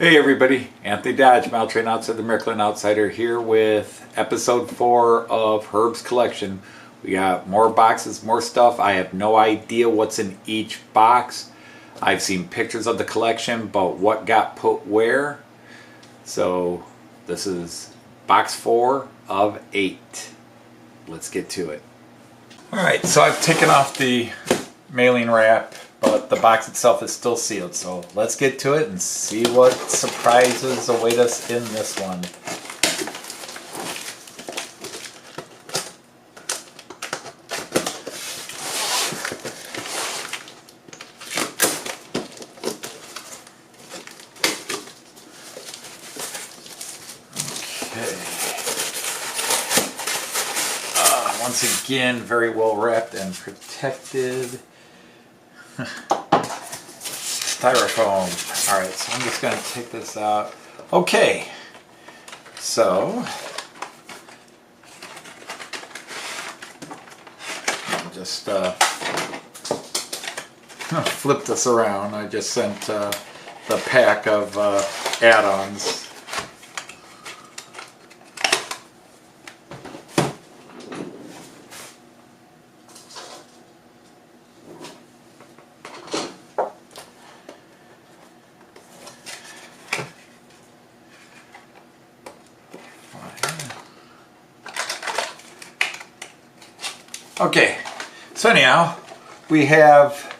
Hey everybody, Anthony Dodge, Mile Train Outsider, the Miracle Outsider here with episode 4 of Herb's collection. We got more boxes, more stuff. I have no idea what's in each box. I've seen pictures of the collection, but what got put where? So this is box 4 of 8. Let's get to it. Alright, so I've taken off the mailing wrap, but the box itself is still sealed, so let's get to it and see what surprises await us in this one. Okay. Once again, very well wrapped and protected. Styrofoam. Alright, so I'm just going to take this out. Okay, so I'll just flip this around. I just sent the pack of add-ons. Okay, so anyhow, we have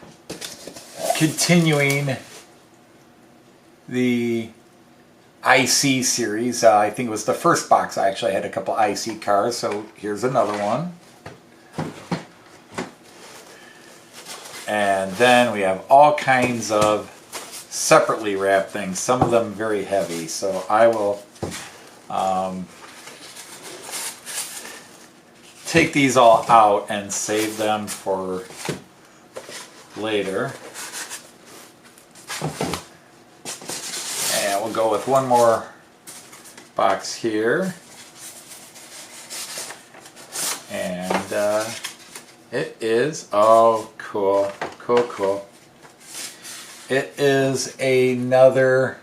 continuing the IC series. I think it was the first box. I actually had a couple IC cars, so here's another one. And then we have all kinds of separately wrapped things, some of them very heavy, so I will take these all out and save them for later. And we'll go with one more box here. And it is, oh cool, cool. It is another,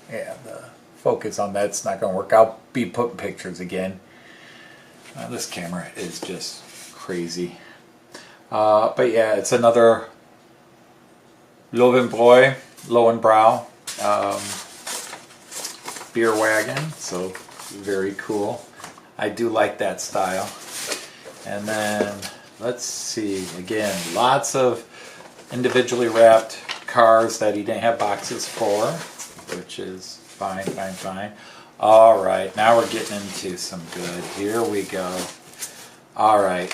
yeah, the focus on that's not going to work. I'll be putting pictures again. This camera is just crazy. But yeah, it's another Lowenbräu beer wagon, so very cool. I do like that style. And then let's see, again, lots of individually wrapped cars that he didn't have boxes for, which is fine. All right, now we're getting into some good. Here we go. All right.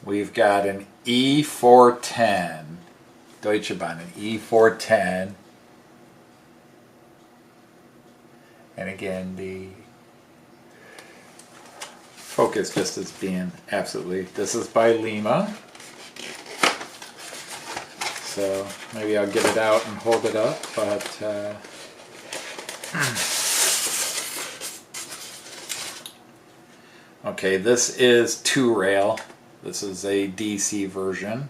We've got an E410, Deutsche Bahn, an E410. And again, the focus just is being absolutely, this is by Lima. So maybe I'll get it out and hold it up, but okay, this is 2-rail. This is a DC version.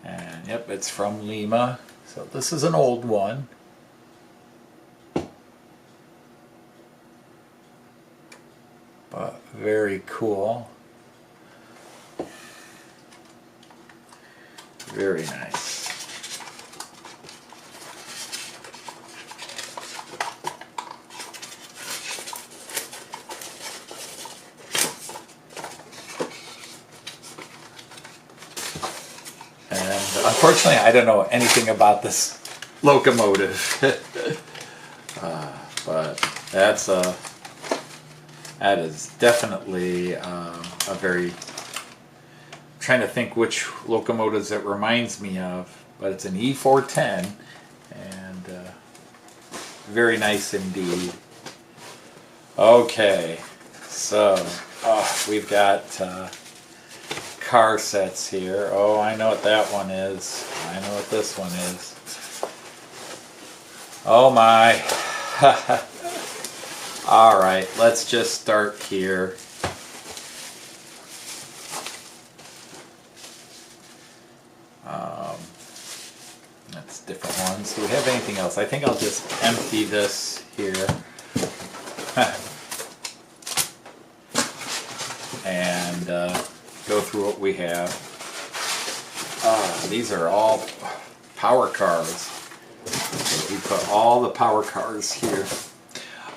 And yep, it's from Lima. So this is an old one. But very cool. Very nice. And unfortunately, I don't know anything about this locomotive. But that is definitely a very, trying to think which locomotives it reminds me of, but it's an E410 and very nice indeed. Okay, so we've got car sets here. Oh, I know what that one is. I know what this one is. Oh my. All right, let's just start here. That's different ones. Do we have anything else? I think I'll just empty this here. And go through what we have. These are all power cars. We put all the power cars here.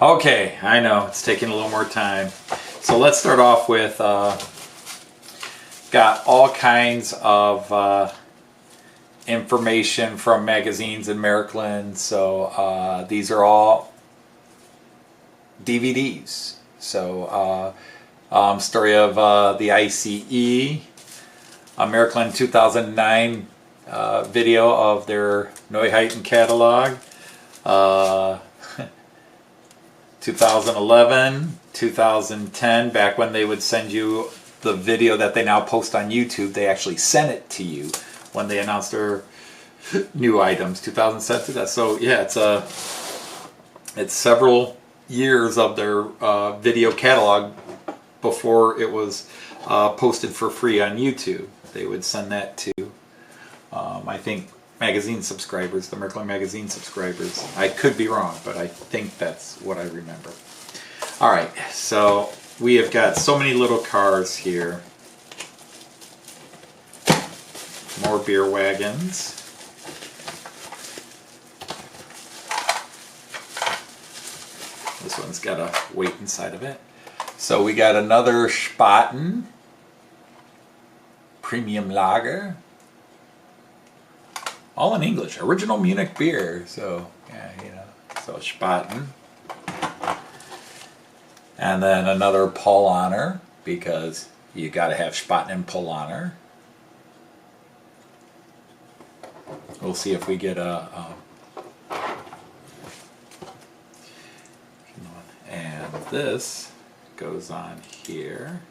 Okay, I know it's taking a little more time. So let's start off with, got all kinds of information from magazines in Maryland. So these are all DVDs. So story of the ICE, Maryland 2009 video of their Neuheiten catalog. 2011, 2010, back when they would send you the video that they now post on YouTube, they actually sent it to you when they announced their new items. 2007, so yeah, it's several years of their video catalog before it was posted for free on YouTube. They would send that to, I think, magazine subscribers, the Maryland magazine subscribers. I could be wrong, but I think that's what I remember. All right, so we have got so many little cars here. More beer wagons. This one's got a weight inside of it. So we got another Spaten Premium Lager. All in English. Original Munich beer. So, yeah, you know. So Spaten. And then another Paulaner, because you got to have Spaten and Paulaner. We'll see if we get a... and this goes on here.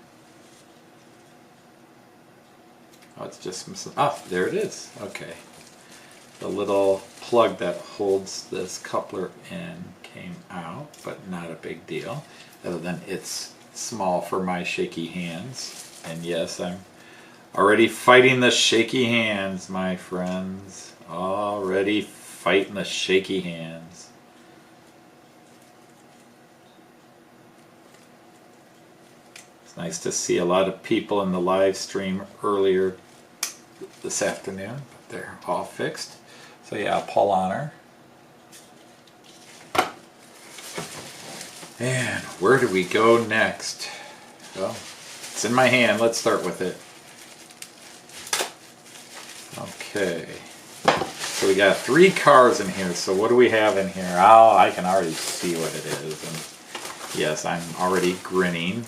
Oh, it's just some... Oh, there it is. Okay. The little plug that holds this coupler in came out, but not a big deal, other than it's small for my shaky hands. And yes, I'm already fighting the shaky hands, my friends. Already fighting the shaky hands. It's nice to see a lot of people in the live stream earlier this afternoon, but they're all fixed. So yeah, Paulaner. And where do we go next? Well, it's in my hand. Let's start with it. Okay. So we got 3 cars in here. So what do we have in here? Oh, I can already see what it is. And yes, I'm already grinning.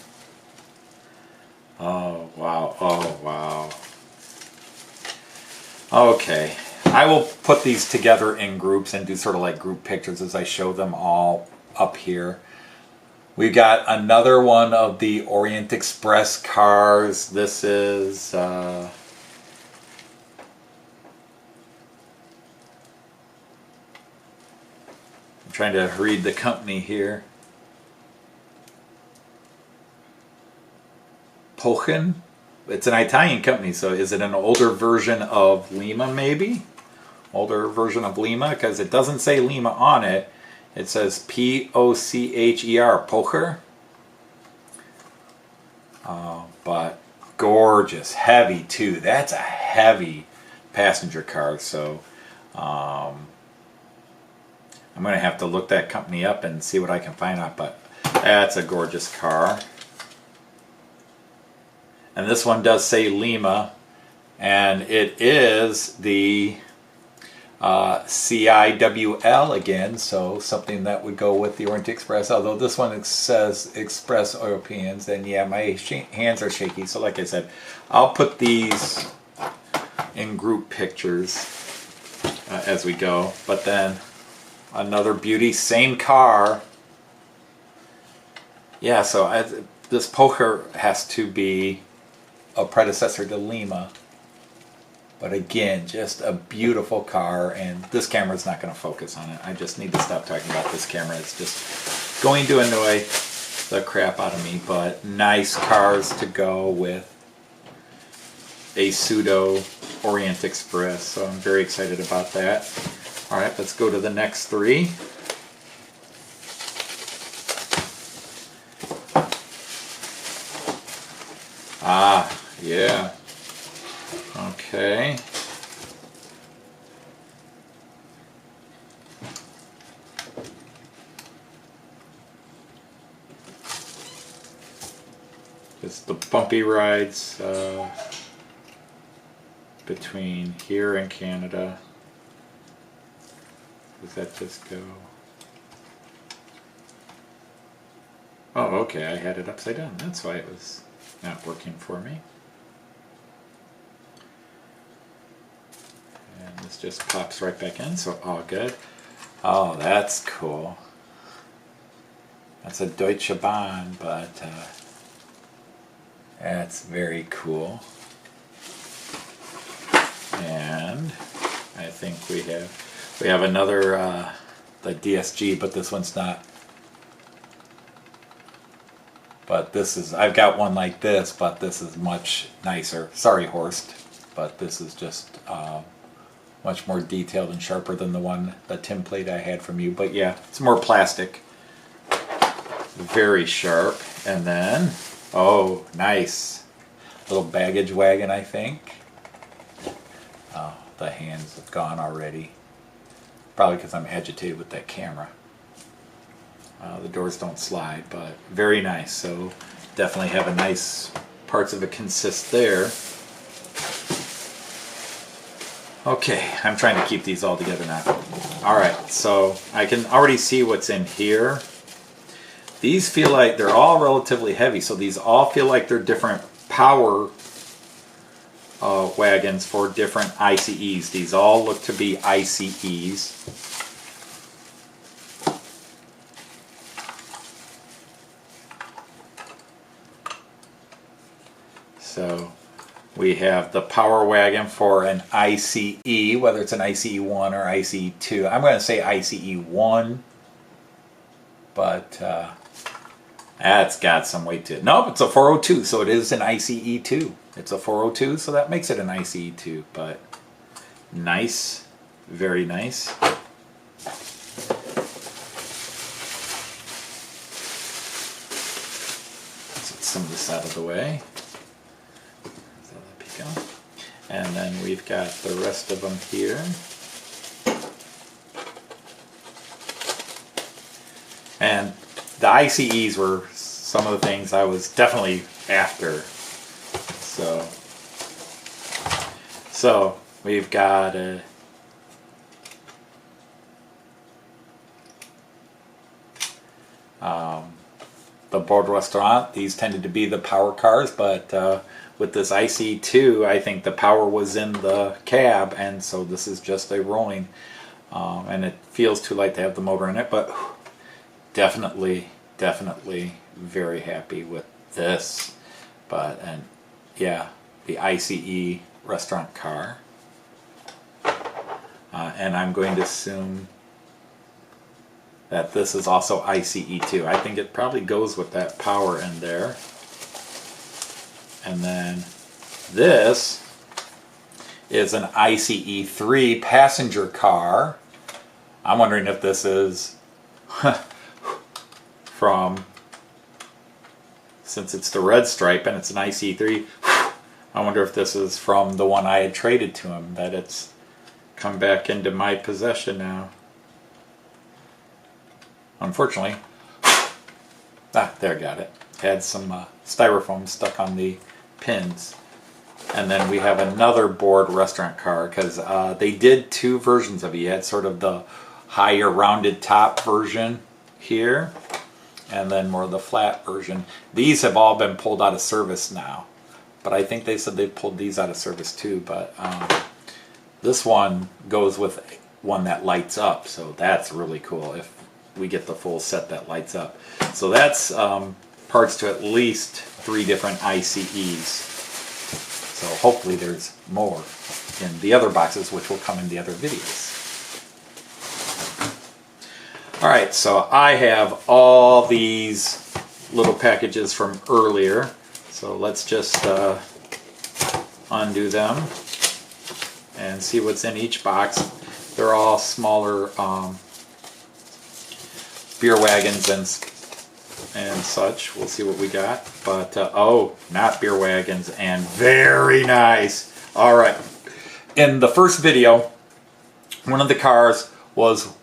Oh, wow. Oh, wow. Okay. I will put these together in groups and do sort of like group pictures as I show them all up here. We've got another one of the Orient Express cars. This is I'm trying to read the company here. Pochen. It's an Italian company, so is it an older version of Lima maybe? Older version of Lima, because it doesn't say Lima on it. It says P-O-C-H-E-R, Pocher. But gorgeous, heavy too. That's a heavy passenger car, so I'm going to have to look that company up and see what I can find out, but that's a gorgeous car. And this one does say Lima, and it is the CIWL again, so something that would go with the Orient Express, although this one says Express Europeans, and yeah, my hands are shaky, so like I said, I'll put these in group pictures as we go. But then another beauty, same car. Yeah, so this Pocher has to be a predecessor to Lima. But again, just a beautiful car, and this camera's not going to focus on it. I just need to stop talking about this camera. It's just going to annoy the crap out of me, but nice cars to go with a pseudo Orient Express, so I'm very excited about that. All right, let's go to the next three. Ah, yeah. Okay. It's the bumpy rides between here and Canada. Does that just go? Oh, okay, I had it upside down. That's why it was not working for me. And this just pops right back in, so all good. Oh, that's cool. That's a Deutsche Bahn, but that's very cool. And I think we have another the DSG, but this one's not. But this is, I've got one like this, but this is much nicer. Sorry, Horst, but this is just much more detailed and sharper than the template I had from you. But yeah, it's more plastic. Very sharp. And then, oh, nice. Little baggage wagon, I think. Oh, the hands have gone already. Probably because I'm agitated with that camera. The doors don't slide, but very nice. So definitely have a nice, parts of it consist there. Okay, I'm trying to keep these all together now. All right, so I can already see what's in here. These feel like they're all relatively heavy, so these all feel like they're different power wagons for different ICEs. These all look to be ICEs. So we have the power wagon for an ICE, whether it's an ICE 1 or ICE 2. I'm going to say ICE 1, but that's got some weight to it. Nope, it's a 402, so it is an ICE 2. It's a 402, so that makes it an ICE 2, but nice, very nice. Let's get some of this out of the way. And then we've got the rest of them here. And the ICEs were some of the things I was definitely after. So we've got the Board Restaurant. These tended to be the power cars, but with this IC2, I think the power was in the cab, and so this is just a rolling. And it feels too light to have the motor in it, but definitely very happy with this. But, and yeah, the ICE restaurant car. And I'm going to assume that this is also ICE2. I think it probably goes with that power in there. And then this is an ICE3 passenger car. I'm wondering if this is from, since it's the red stripe and it's an ICE3, I wonder if this is from the one I had traded to him, that it's come back into my possession now. Unfortunately, there, got it. Had some styrofoam stuck on the pins. And then we have another Board restaurant car, because they did two versions of it. You had sort of the higher rounded top version here, and then more of the flat version. These have all been pulled out of service now, but I think they said they pulled these out of service too. But this one goes with one that lights up, so that's really cool if we get the full set that lights up. So that's parts to at least 3 different ICEs. So hopefully there's more in the other boxes, which will come in the other videos. All right, so I have all these little packages from earlier. So let's just undo them and see what's in each box. They're all smaller beer wagons and such. We'll see what we got. But, oh, not beer wagons, and very nice. All right. In the first video, one of the cars was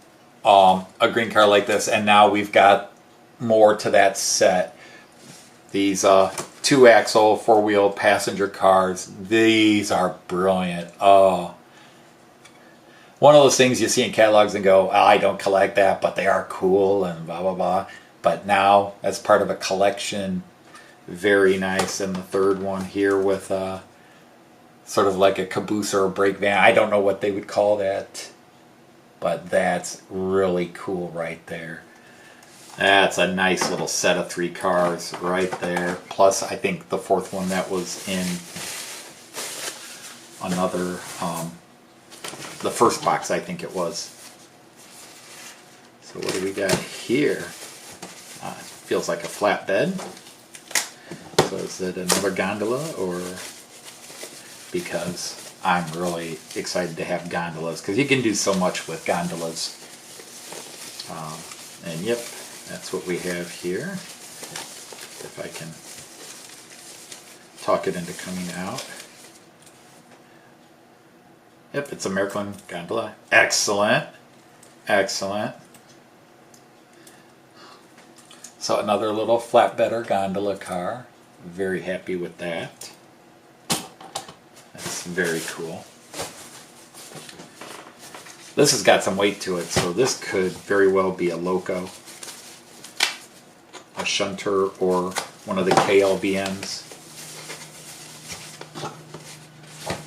a green car like this, and now we've got more to that set. These 2-axle, 4-wheel passenger cars. These are brilliant. Oh. One of those things you see in catalogs and go, oh, I don't collect that, but they are cool and blah, blah, blah. But now, as part of a collection, very nice. And the third one here with sort of like a caboose or a brake van. I don't know what they would call that, but that's really cool right there. That's a nice little set of 3 cars right there. Plus, I think the fourth one that was in another, the first box, I think it was. So what do we got here? It feels like a flatbed. So is it another gondola, or because I'm really excited to have gondolas, because you can do so much with gondolas. And yep, that's what we have here. If I can talk it into coming out. Yep, it's a Miracle gondola. Excellent. Excellent. So another little flatbed or gondola car. Very happy with that. That's very cool. This has got some weight to it, so this could very well be a loco, a shunter, or one of the KLVMs.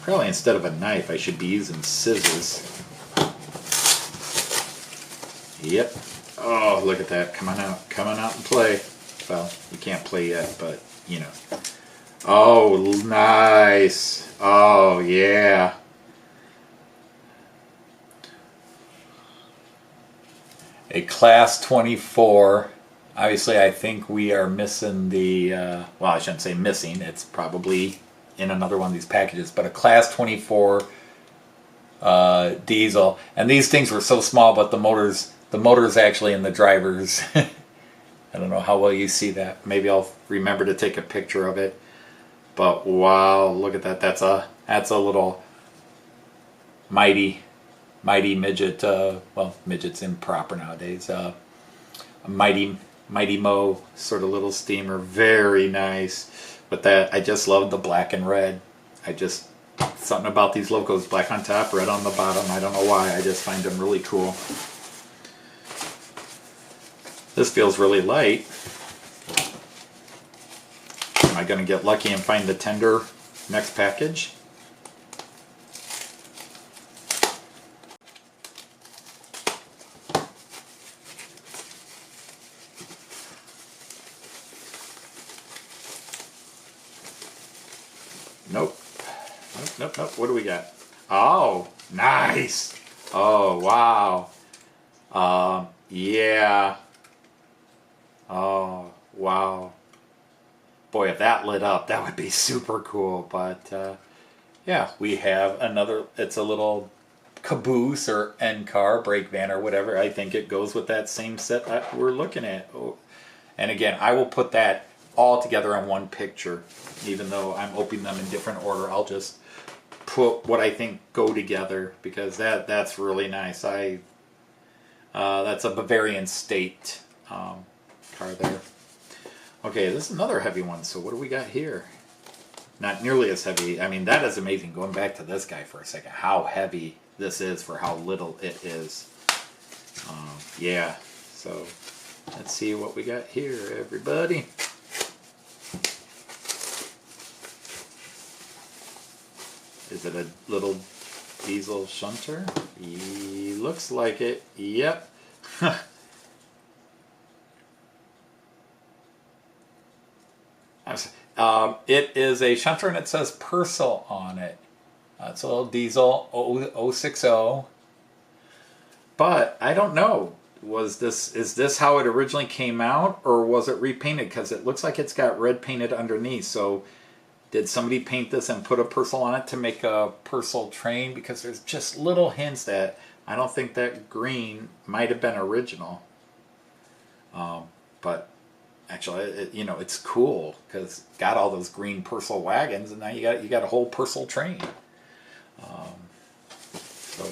Probably instead of a knife, I should be using scissors. Yep. Oh, look at that. Come on out. Come on out and play. Well, you can't play yet, but, you know. Oh, nice. Oh, yeah. A Class 24. Obviously, I think we are missing the, well, I shouldn't say missing. It's probably in another one of these packages, but a Class 24 diesel. And these things were so small, but the motor's actually in the driver's. I don't know how well you see that. Maybe I'll remember to take a picture of it. But wow, look at that. That's a little mighty midget. Well, midget's improper nowadays. A mighty Mo sort of little steamer. Very nice. But that, I just love the black and red. Something about these locos, black on top, red on the bottom. I don't know why. I just find them really cool. This feels really light. Am I going to get lucky and find the tender next package? Nope. Nope. What do we got? Oh, nice. Oh, wow. Yeah. Oh, wow. Boy, if that lit up, that would be super cool. But, yeah, we have another, it's a little caboose or end car, brake van or whatever. I think it goes with that same set that we're looking at. Oh. And again, I will put that all together in one picture. Even though I'm opening them in different order, I'll just put what I think go together, because that's really nice. That's a Bavarian State car there. Okay, this is another heavy one. So what do we got here? Not nearly as heavy. I mean, that is amazing. Going back to this guy for a second, how heavy this is for how little it is. Yeah, so let's see what we got here, everybody. Is it a little diesel shunter? Looks like it. Yep. It is a shunter, and it says Purcell on it. It's a little diesel 060. But I don't know. is this how it originally came out, or was it repainted? Because it looks like it's got red painted underneath. So did somebody paint this and put a Purcell on it to make a Purcell train? Because there's just little hints that I don't think that green might have been original. But actually, it's cool because got all those green Purcell wagons, and now you got a whole Purcell train. So.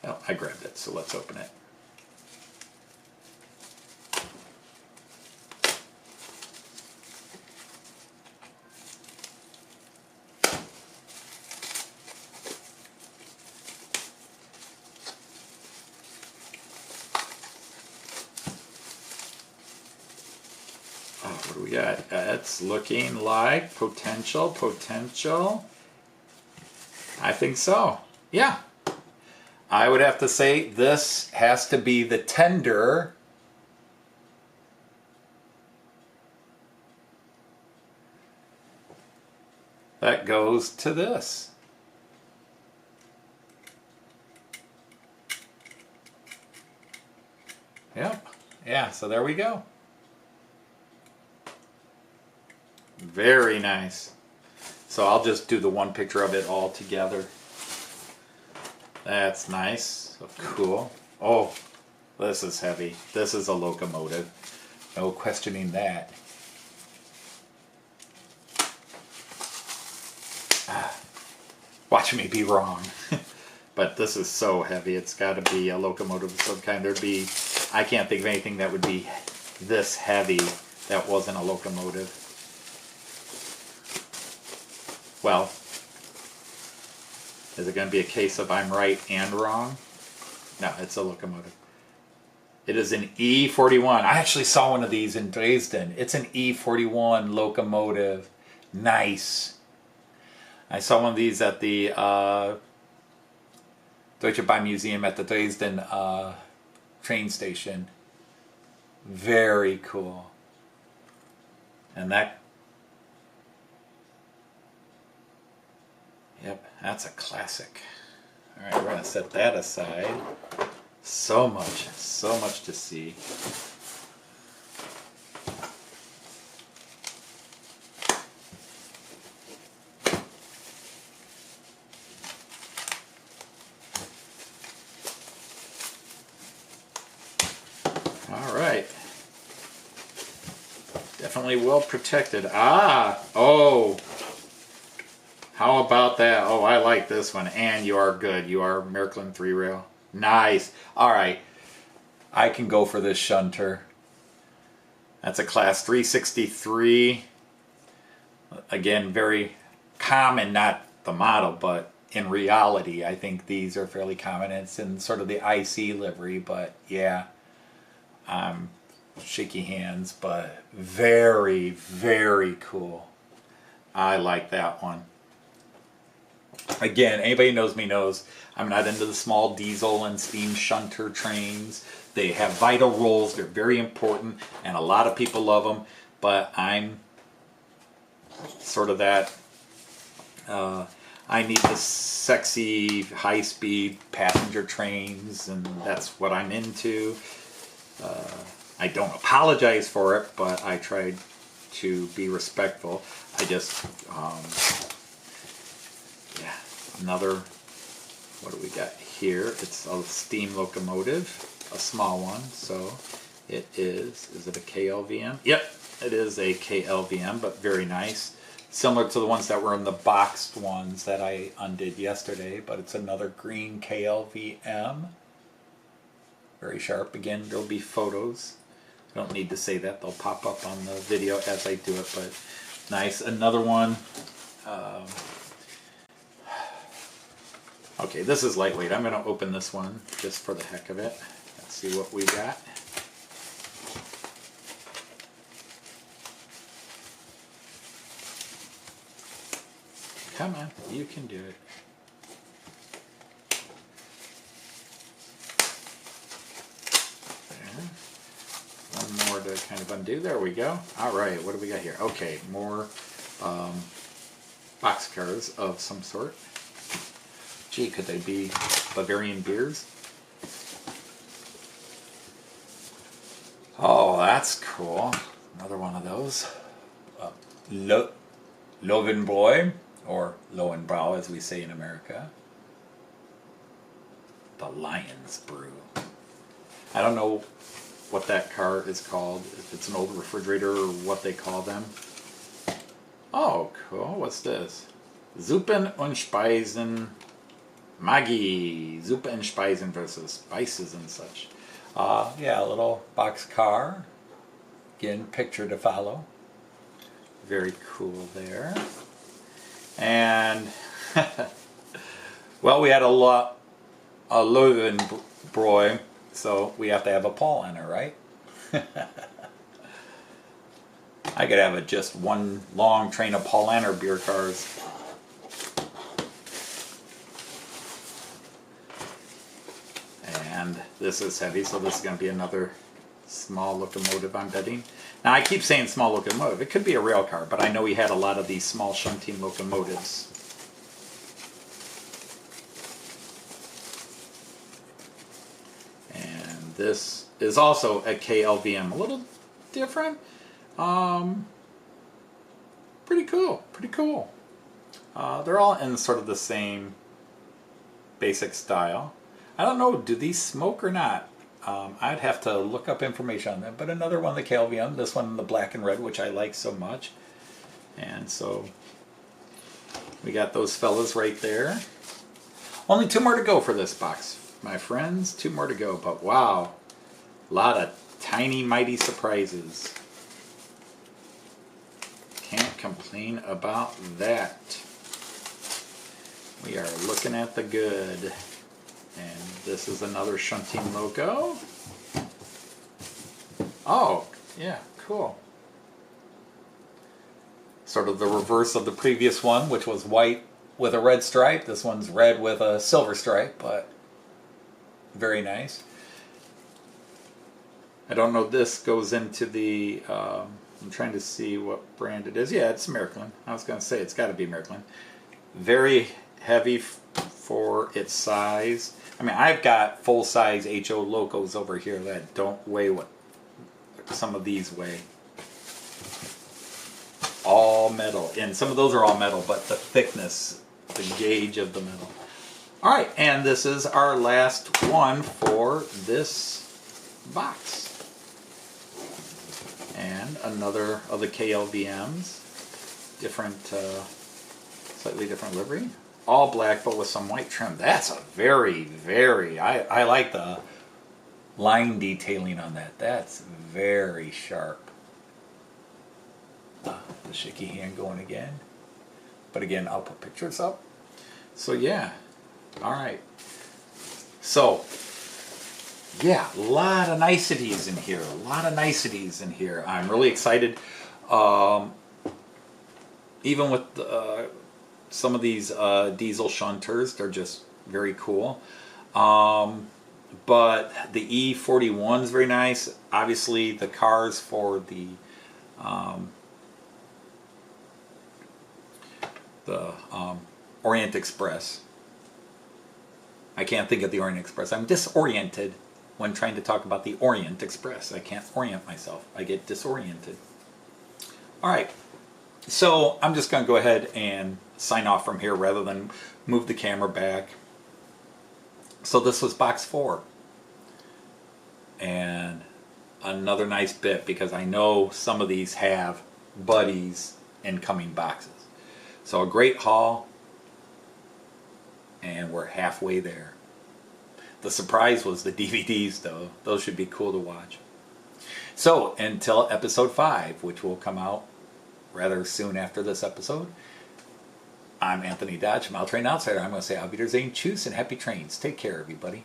Oh, I grabbed it, so let's open it. Oh, what do we got? It's looking like potential. I think so. Yeah. I would have to say this has to be the tender. That goes to this. Yep. Yeah, so there we go. Very nice. So I'll just do the one picture of it all together. That's nice. So cool. Oh, this is heavy. This is a locomotive. No questioning that. Watch me be wrong. But this is so heavy. It's got to be a locomotive of some kind. I can't think of anything that would be this heavy that wasn't a locomotive. Well, is it going to be a case of I'm right and wrong? No, it's a locomotive. It is an E41. I actually saw one of these in Dresden. It's an E41 locomotive. Nice. I saw one of these at the Deutsche Bahn Museum at the Dresden train station. Very cool. And that... Yep, that's a classic. All right, we're going to set that aside. So much to see. All right. Definitely well protected. Oh. How about that? Oh, I like this one. And you are good. You are Märklin 3-rail. Nice. All right. I can go for this shunter. That's a class 363. Again, very common, not the model, but in reality, I think these are fairly common. It's in sort of the IC livery, but yeah. Shaky hands, but very, very cool. I like that one. Again, anybody who knows me knows I'm not into the small diesel and steam shunter trains. They have vital roles. They're very important, and a lot of people love them. But I'm sort of that. I need the sexy, high-speed passenger trains, and that's what I'm into. I don't apologize for it, but I tried to be respectful. I just... yeah, another, what do we got here? It's a steam locomotive, a small one, so it is it a KLVM? Yep, it is a KLVM, but very nice. Similar to the ones that were in the boxed ones that I undid yesterday, but it's another green KLVM. Very sharp. Again, there'll be photos. I don't need to say that. They'll pop up on the video as I do it, but nice. Another one. Okay, this is lightweight. I'm going to open this one just for the heck of it. Let's see what we got. Come on, you can do it. There. One more to kind of undo. There we go. All right, what do we got here? Okay, more boxcars of some sort. Gee, could they be Bavarian beers? Oh, that's cool. Another one of those. Lovenbräu, or Lowenbrau as we say in America. The Lion's Brew. I don't know what that car is called, if it's an old refrigerator or what they call them. Oh, cool. What's this? Suppen und Speisen. Maggi. Suppe and Speisen versus spices and such. Yeah, a little box car. Again, picture to follow. Very cool there. And, well, we had a Löwenbräu, so we have to have a Paul in it, right? I could have just one long train of Paulaner beer cars. And this is heavy, so this is going to be another small locomotive, I'm betting. Now, I keep saying small locomotive. It could be a rail car, but I know he had a lot of these small shunting locomotives. And this is also a KLVM. A little different. Pretty cool. Pretty cool. They're all in sort of the same basic style. I don't know, do these smoke or not? I'd have to look up information on them. But another one, the KLVM, this one in the black and red, which I like so much. And so we got those fellas right there. Only 2 more to go for this box, my friends. 2 more to go, but wow. A lot of tiny, mighty surprises. Can't complain about that. We are looking at the good. And this is another shunting loco. Oh, yeah, cool. Sort of the reverse of the previous one, which was white with a red stripe. This one's red with a silver stripe, but very nice. I don't know, this goes into the, I'm trying to see what brand it is. Yeah, it's American. I was going to say it's got to be American. Very heavy for its size. I mean, I've got full-size HO locos over here that don't weigh what some of these weigh. All metal. And some of those are all metal, but the thickness, the gauge of the metal. All right, and this is our last one for this box. And another of the KLVMs. Different, slightly different livery. All black, but with some white trim. That's a very, I like the line detailing on that. That's very sharp. The shaky hand going again. But again, I'll put pictures up. So yeah, all right. So, yeah, a lot of niceties in here. A lot of niceties in here. I'm really excited. Even with some of these diesel shunters, they're just very cool. But the E41 is very nice. Obviously, the cars for the Orient Express. I can't think of the Orient Express. I'm disoriented when trying to talk about the Orient Express. I can't orient myself. I get disoriented. All right. So I'm just going to go ahead and sign off from here rather than move the camera back. So this was box 4. And another nice bit, because I know some of these have buddies in coming boxes. So a great haul. And we're halfway there. The surprise was the DVDs, though. Those should be cool to watch. So until episode 5, which will come out rather soon after this episode, I'm Anthony Dodge from Train Outsider. I'm going to say Auf Wiedersehen, tschüss, and happy trains. Take care, everybody.